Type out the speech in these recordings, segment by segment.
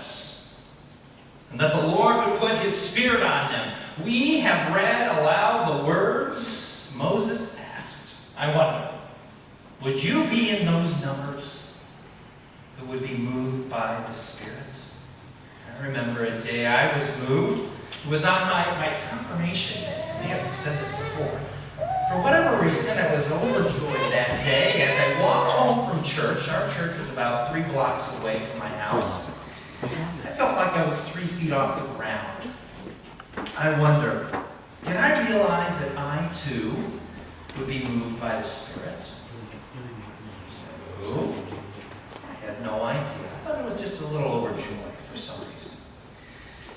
us, and that the Lord would put his Spirit on them. We have read aloud the words Moses asked. I wonder, would you be in those numbers who would be moved by the Spirit? I remember a day I was moved. It was on my confirmation day. I may have said this before. For whatever reason, I was overjoyed that day as I walked home from church. Our church was about 3 blocks away from my house. I felt like I was 3 feet off the ground. I wonder, did I realize that I too would be moved by the Spirit? No, I had no idea. I thought it was just a little overjoyed for some reason.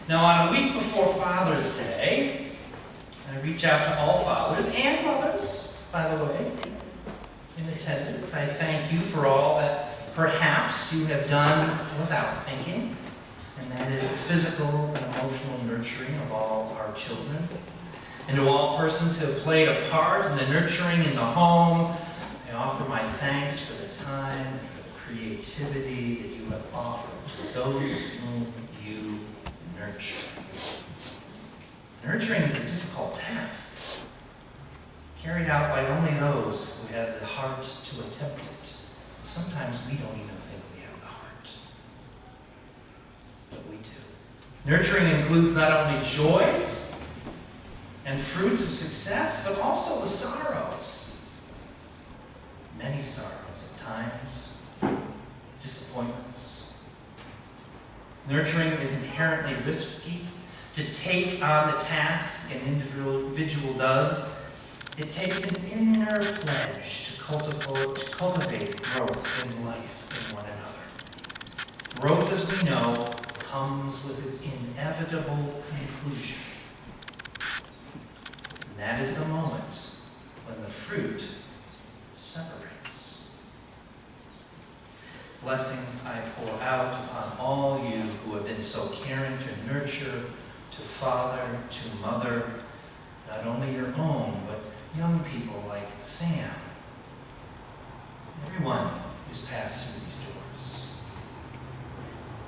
Now, on a week before Father's Day, I reach out to all fathers and mothers, by the way, in attendance. I thank you for all that perhaps you have done without thinking, and that is the physical and emotional nurturing of all our children. And to all persons who have played a part in the nurturing in the home, I offer my thanks for the time and for the creativity that you have offered to those whom you nurture. Nurturing is a difficult task, carried out by only those who have the heart to attempt it. Sometimes we don't even think we have the heart, but we do. Nurturing includes not only joys and fruits of success, but also the sorrows. Many sorrows at times, disappointments. Nurturing is inherently risky. To take on the task an individual does, it takes an inner pledge to cultivate growth in life in one another. Growth, as we know, comes with its inevitable conclusion. And that is the moment when the fruit separates. Blessings I pour out upon all you who have been so caring to nurture, to father, to mother, not only your own, but young people like Sam. Everyone who's passed through these doors.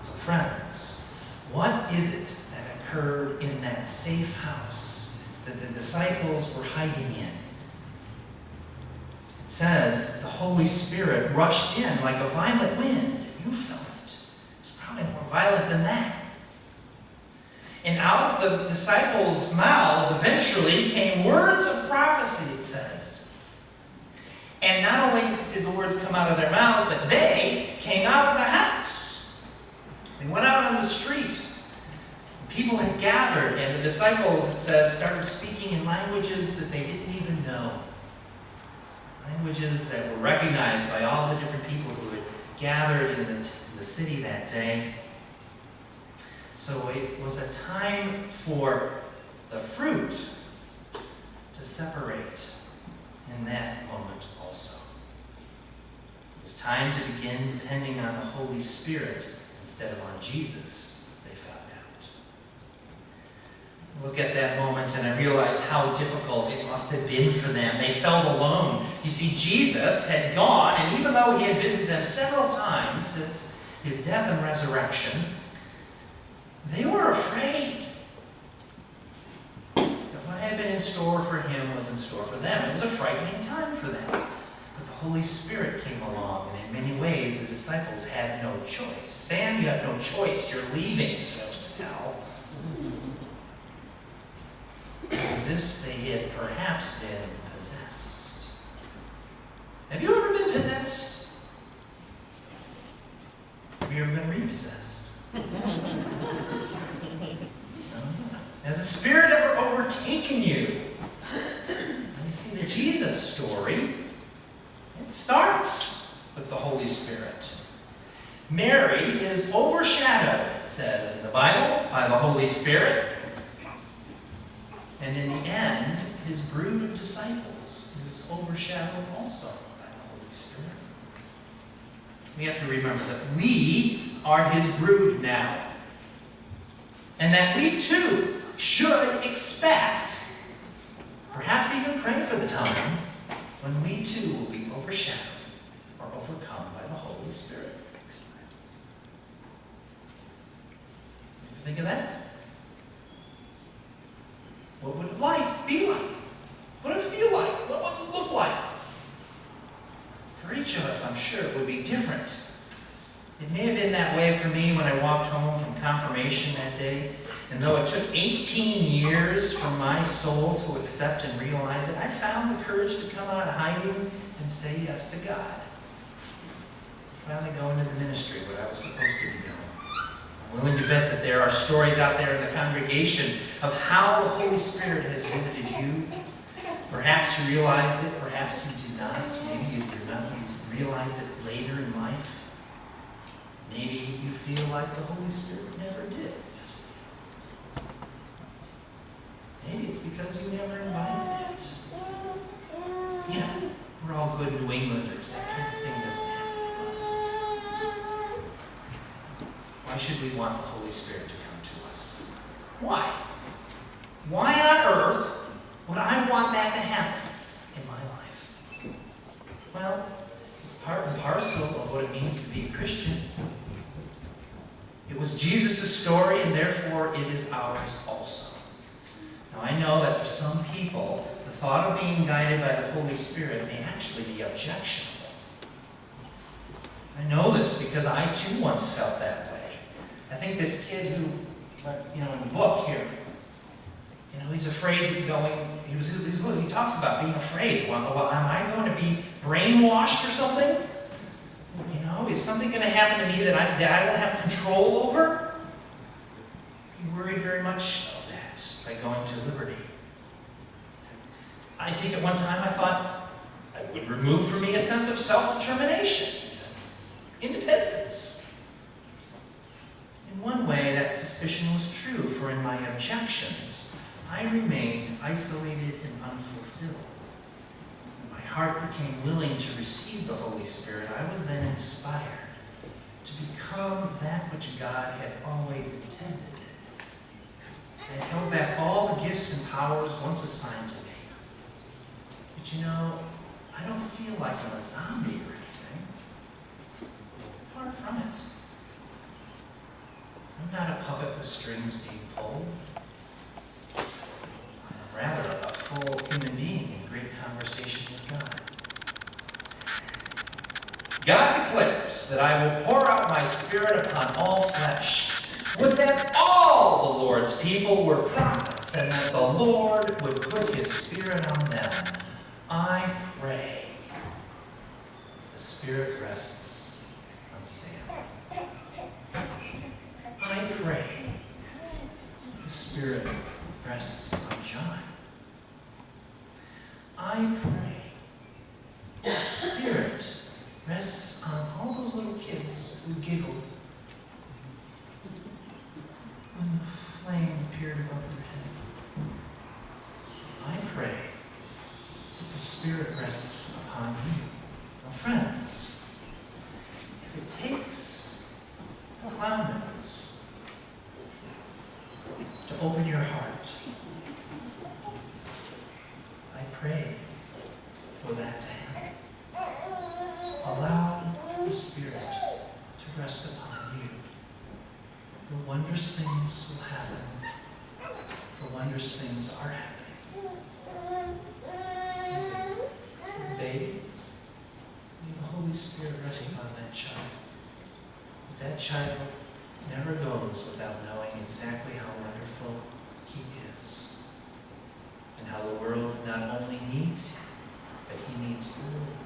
So friends, what is it that occurred in that safe house that the disciples were hiding in? It says the Holy Spirit rushed in like a violent wind. You felt it. It's probably more violent than that. And out of the disciples' mouths eventually came words of prophecy, it says. And not only did the words come out of their mouths, but they came out of the house. They went out on the street. People had gathered, and the disciples, it says, started speaking in languages that they didn't even know. Languages that were recognized by all the different people who had gathered in the city that day. So it was a time for the fruit to separate in that moment also. It was time to begin depending on the Holy Spirit instead of on Jesus, they found out. Look at that moment and I realize how difficult it must have been for them. They felt alone. You see, Jesus had gone, and even though he had visited them several times since his death and resurrection, they were afraid that what had been in store for him was in store for them. It was a frightening time for them. But the Holy Spirit came along, and in many ways the disciples had no choice. Sam, you have no choice. You're leaving, so now. As if they had perhaps been possessed. Have you ever been possessed? Have you ever been repossessed? Has the Spirit ever overtaken you? And you see the Jesus story, it starts with the Holy Spirit. Mary is overshadowed, it says in the Bible, by the Holy Spirit. And in the end, his brood of disciples is overshadowed also by the Holy Spirit. We have to remember that we are his brood now. And that we too should expect, perhaps even pray for the time, when we too will be overshadowed or overcome by the Holy Spirit. Think of that? What would it be like? What would it feel like? What would it look like? For each of us, I'm sure it would be different. It may have been that way for me when I walked home from confirmation that day. And though it took 18 years for my soul to accept and realize it, I found the courage to come out of hiding and say yes to God. Finally go into the ministry, what I was supposed to be doing. I'm willing to bet that there are stories out there in the congregation of how the Holy Spirit has visited you. Perhaps you realized it, perhaps you did not. Maybe you did not. You realized it later in life. Maybe you feel like the Holy Spirit never did. Maybe it's because you never invited it. You know, we're all good New Englanders. That kind of thing doesn't happen to us. Why should we want the Holy Spirit to come to us? Why? Why on earth would I want that to happen in my life? Well, it's part and parcel of what it means to be a Christian. It was Jesus' story, and therefore it is ours also. Now, I know that for some people, the thought of being guided by the Holy Spirit may actually be objectionable. I know this because I too once felt that way. I think this kid who, in the book here, he's afraid of going, he talks about being afraid. Well, am I going to be brainwashed or something? Is something going to happen to me that I don't have control over? He worried very much of that by going to Liberty. I think at one time I thought it would remove from me a sense of self-determination, independence. In one way, that suspicion was true, for in my objections, I remained isolated and unfulfilled. When my heart became willing to receive the Holy Spirit, I was then inspired to become that which God had always intended. I had held back all the gifts and powers once assigned to me. But I don't feel like I'm a zombie or anything. Far from it. I'm not a puppet with strings being pulled. I'm rather a full human being in great conversation with God. God declares that I will pour out my Spirit upon all flesh. Would that all the Lord's people were prophets, and that the Lord would put His Spirit on them. I pray. The Spirit rests on Sam. I pray. The Spirit rests on John. I pray. The Spirit rests on all those little kids who giggled when the flame appeared above their head. I pray that the Spirit rests upon you. Now, friends, if it takes a clown nose to open your heart, I pray for that to happen. Allow the Spirit to rest upon you. For wondrous things will happen. For wondrous things are happening. Baby, may the Holy Spirit rest upon that child. But that child never goes without knowing exactly how wonderful He is. And how the world not only needs Him, but He needs the world.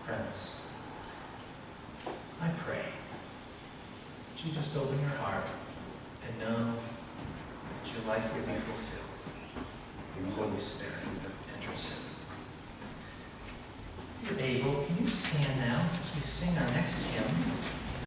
Friends, I pray that you just open your heart and know that your life will be fulfilled when the Holy Spirit enters in. If you're able, can you stand now as we sing our next hymn?